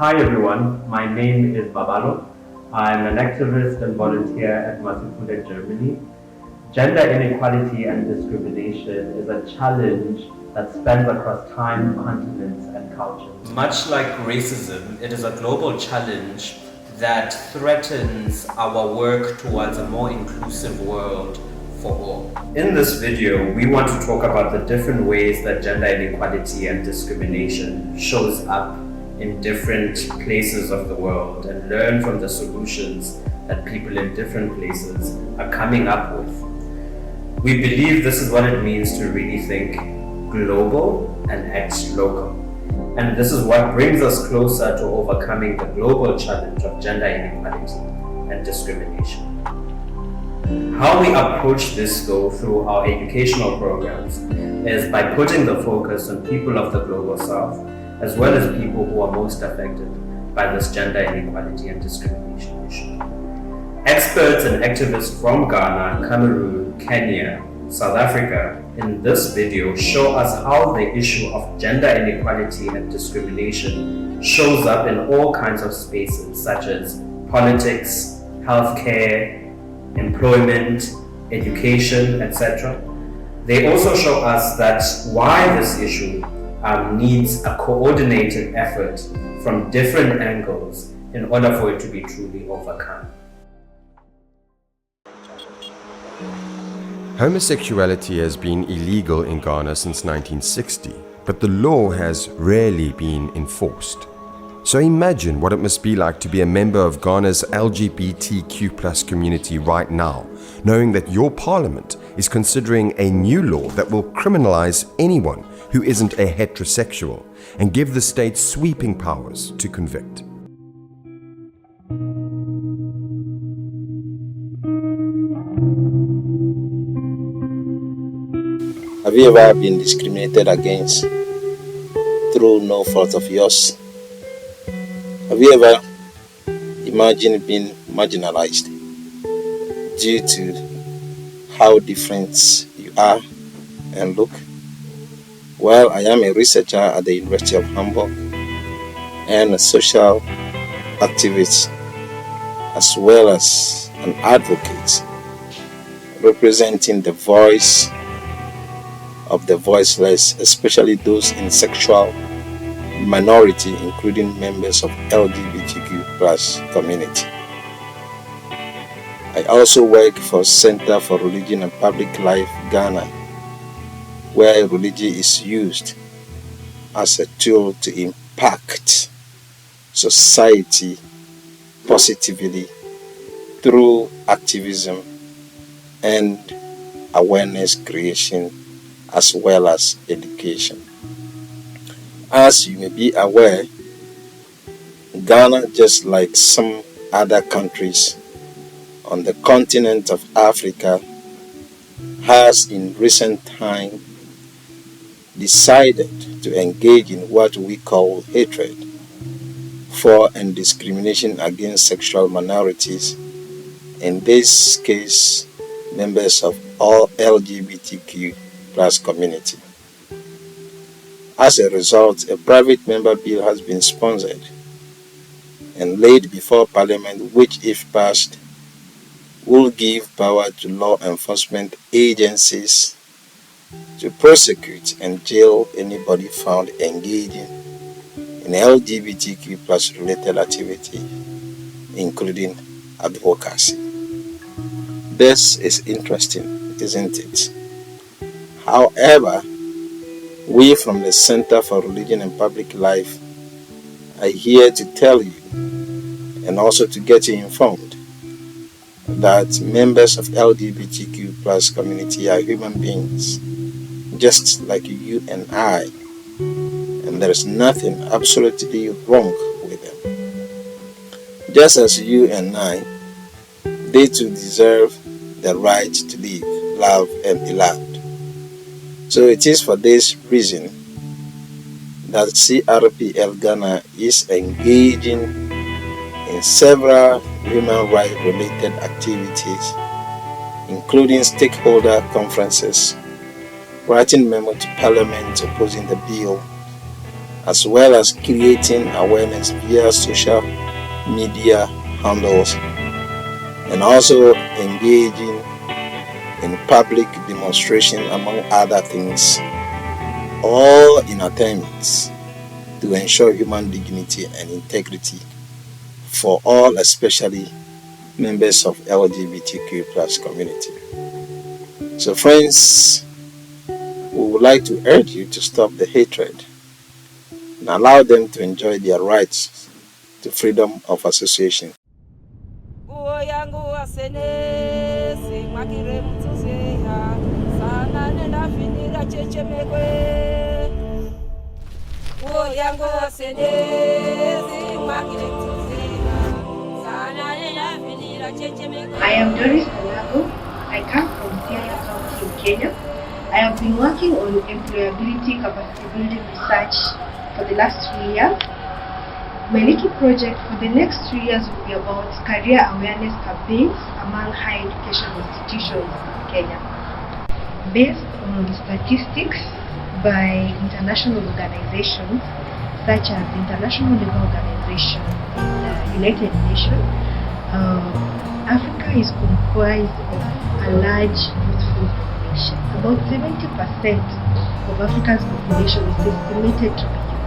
Hi everyone, my name is Babalo. I'm an activist and volunteer at Masifunde, Germany. Gender inequality and discrimination is a challenge that spans across time, continents, and cultures. Much like racism, it is a global challenge that threatens our work towards a more inclusive world for all. In this video, we want to talk about the different ways that gender inequality and discrimination shows up in different places of the world and learn from the solutions that people in different places are coming up with. We believe this is what it means to really think global and act local. And this is what brings us closer to overcoming the global challenge of gender inequality and discrimination. How we approach this though through our educational programs is by putting the focus on people of the global south, as well as people who are most affected by this gender inequality and discrimination issue. Experts and activists from Ghana, Cameroon, Kenya, South Africa in this video show us how the issue of gender inequality and discrimination shows up in all kinds of spaces such as politics, healthcare, employment, education, etc. They also show us that why this issue needs a coordinated effort from different angles in order for it to be truly overcome. Homosexuality has been illegal in Ghana since 1960, but the law has rarely been enforced. So imagine what it must be like to be a member of Ghana's LGBTQ+ community right now, knowing that your parliament is considering a new law that will criminalize anyone who isn't a heterosexual and give the state sweeping powers to convict. Have you ever been discriminated against through no fault of yours? Have you ever imagined being marginalized due to how different you are and look? Well, I am a researcher at the University of Hamburg and a social activist as well as an advocate representing the voice of the voiceless, especially those in sexual minority, including members of LGBTQ+ community. I also work for Center for Religion and Public Life Ghana, where religion is used as a tool to impact society positively through activism and awareness creation as well as education. As you may be aware, Ghana, just like some other countries on the continent of Africa, has in recent time decided to engage in what we call hatred for and discrimination against sexual minorities, in this case members of all LGBTQ+ community. As a result, a private member bill has been sponsored and laid before Parliament, which, if passed, will give power to law enforcement agencies to prosecute and jail anybody found engaging in LGBTQ+ related activity, including advocacy. This is interesting, isn't it? However, we from the Center for Religion and Public Life are here to tell you and also to get you informed that members of LGBTQ+ community are human beings just like you and I, and there is nothing absolutely wrong with them. Just as you and I, they too deserve the right to live, love, and be loved. So it is for this reason that CRPL Ghana is engaging in several human rights related activities, including stakeholder conferences, writing memo to Parliament opposing the bill, as well as creating awareness via social media handles, and also engaging in public demonstration, among other things, all in attempts to ensure human dignity and integrity for all, especially members of LGBTQ plus community. So friends, we would like to urge you to stop the hatred and allow them to enjoy their rights to freedom of association. I am Doris Alago. I come from Siaya County in Kenya. I have been working on employability capacity building research for the last 3 years. My little project for the next 3 years will be about career awareness campaigns among higher education institutions in Kenya. Based on statistics by international organizations such as the International Labour Organization and the United Nations, Africa is comprised of a large youthful population. About 70% of Africa's population is estimated to be youth.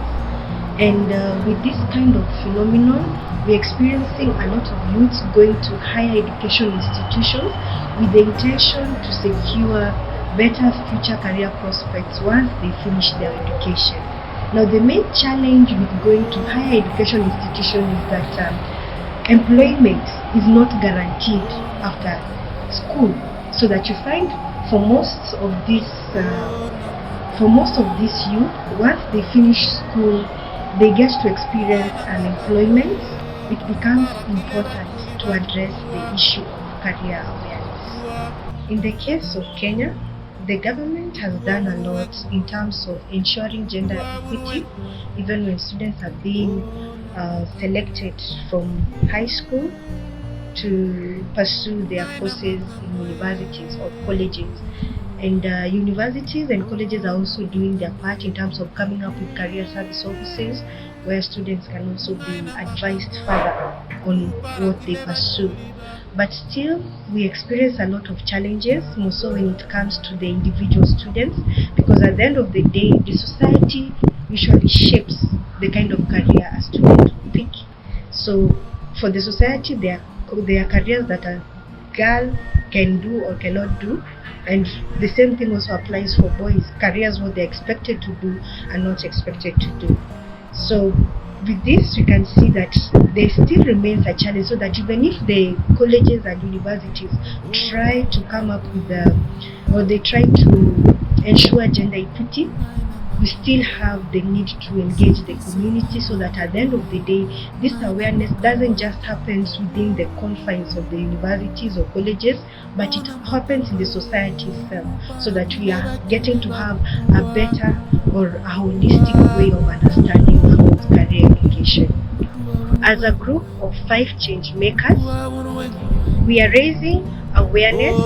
And with this kind of phenomenon, we're experiencing a lot of youths going to higher education institutions with the intention to secure better future career prospects once they finish their education. Now, the main challenge with going to higher education institutions is that employment is not guaranteed after school, so that you find for most of these youth, once they finish school, they get to experience unemployment. It becomes important to address the issue of career awareness. In the case of Kenya, the government has done a lot in terms of ensuring gender equity, even when students are being selected from high school to pursue their courses in universities or colleges. And universities and colleges are also doing their part in terms of coming up with career service offices where students can also be advised further on what they pursue. But still, we experience a lot of challenges, more so when it comes to the individual students, because at the end of the day, the society usually shapes the kind of career a student will pick. So for the society, there are careers that a girl can do or cannot do, and the same thing also applies for boys. Careers what they're expected to do and not expected to do. So with this, we can see that there still remains a challenge, so that even if the colleges and universities try to come up with or they try to ensure gender equity, we still have the need to engage the community, so that at the end of the day, this awareness doesn't just happen within the confines of the universities or colleges, but it happens in the society itself, so that we are getting to have a better or a holistic way of understanding about career education. As a group of 5 change makers, we are raising awareness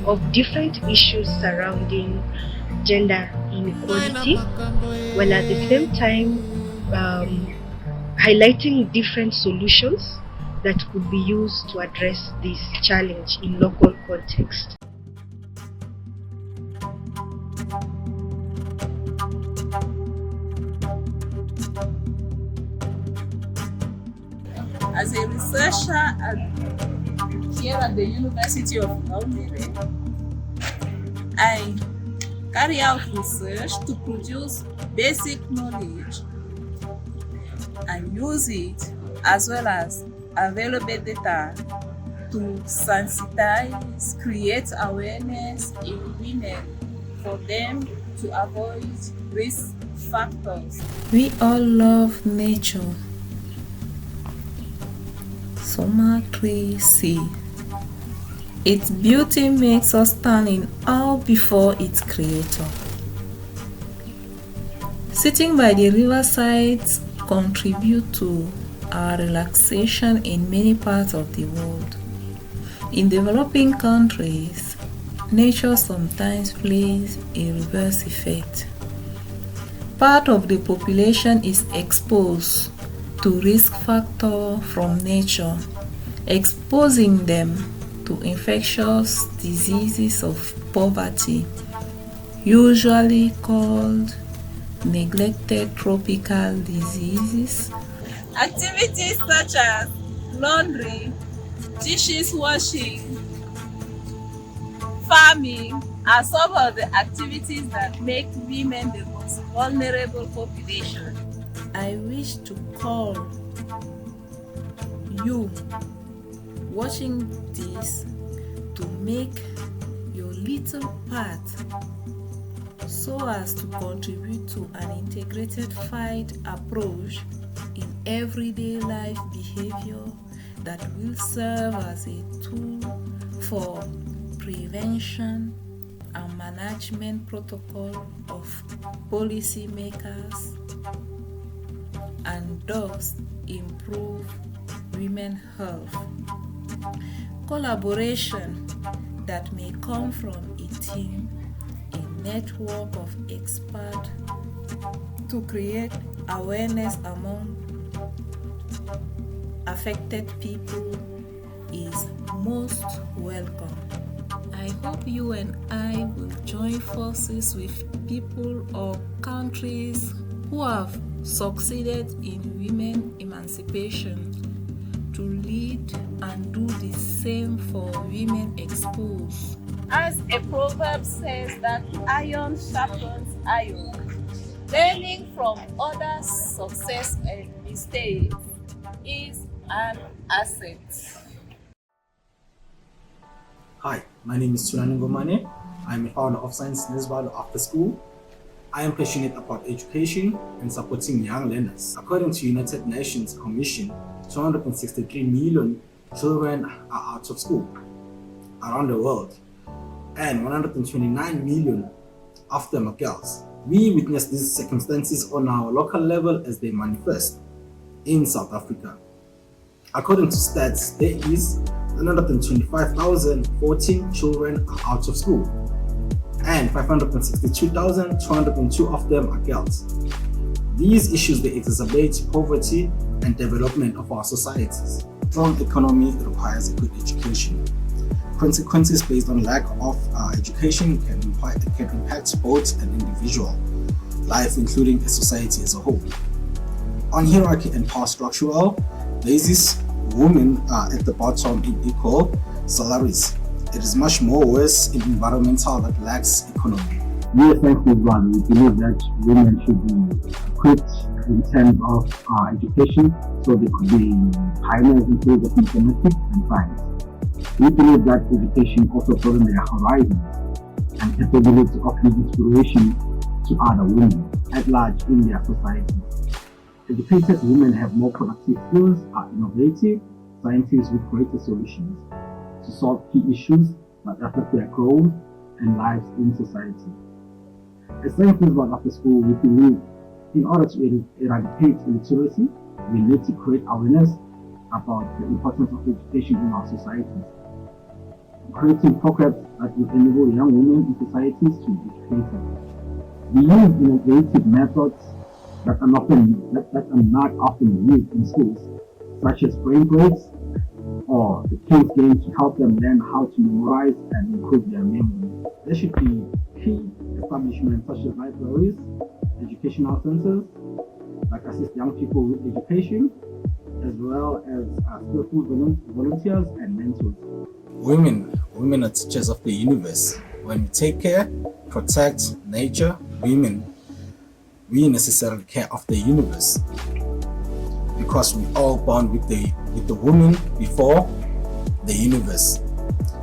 of different issues surrounding gender inequality, while at the same time highlighting different solutions that could be used to address this challenge in local context. As a researcher here at the University of Cameroon, I carry out research to produce basic knowledge and use it as well as available data to sensitize, create awareness in women for them to avoid risk factors. We all love nature. Summer tree sea. Its beauty makes us stand in awe before its creator. Sitting by the riverside contribute to our relaxation in many parts of the world. In developing countries, nature sometimes plays a reverse effect. part of the population is exposed to risk factor from nature, exposing them to infectious diseases of poverty, usually called neglected tropical diseases. Activities such as laundry, dishes washing, farming are some of the activities that make women the most vulnerable population. I wish to call you watching this to make your little part so as to contribute to an integrated fight approach in everyday life behavior that will serve as a tool for prevention and management protocol of policymakers and thus improve women's health. Collaboration that may come from a team, a network of experts to create awareness among affected people is most welcome. I hope you and I will join forces with people or countries who have succeeded in women emancipation to lead and do the same for women exposed. As a proverb says that iron sharpens iron, learning from others' success and mistakes is an asset. Hi, my name is Tunani Ngomane. I'm a founder of Science Nesbado After School. I am passionate about education and supporting young learners. According to United Nations Commission, 263 million children are out of school around the world, and 129 million of them are girls. We witness these circumstances on our local level as they manifest in South Africa. According to stats, there is 125,014 children are out of school, and 562,202 of them are girls. These issues they exacerbate poverty and development of our societies. A strong economy requires a good education. Consequences based on lack of education can impact both an individual life, including a society as a whole. On hierarchy and power structural basis, women are at the bottom in equal salaries. It is much more worse in environmental that lacks economy. We as Science Nesbado, we believe that women should be equipped in terms of education, so they could be pioneers in fields of mathematics and science. We believe that education also broadens their horizons and capability of giving inspiration to other women at large in their society. Educated women have more productive skills, are innovative scientists with greater solutions to solve key issues that affect their growth and lives in society. As Science Nesbado After School, we believe in order to eradicate illiteracy, we need to create awareness about the importance of education in our societies. Creating programs that will enable young women in societies to be educated. We use innovative methods that are not often used in schools, such as brain breaks or the kids' games to help them learn how to memorize and improve their memory. There should be key establishments such as libraries, educational centers that assist young people with education, as well as skillful volunteers and mentors. Women are teachers of the universe. When we take care, protect nature, we necessarily care of the universe, because we all born with the woman before the universe,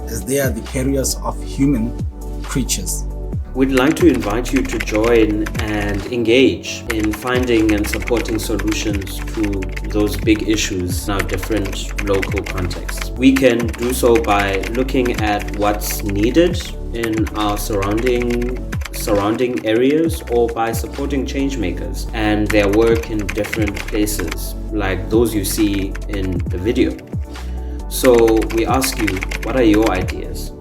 as they are the carriers of human creatures. We'd like to invite you to join and engage in finding and supporting solutions to those big issues in our different local contexts. We can do so by looking at what's needed in our surrounding areas, or by supporting changemakers and their work in different places, like those you see in the video. So we ask you, what are your ideas?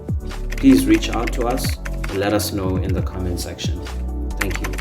Please reach out to us and let us know in the comment section. Thank you.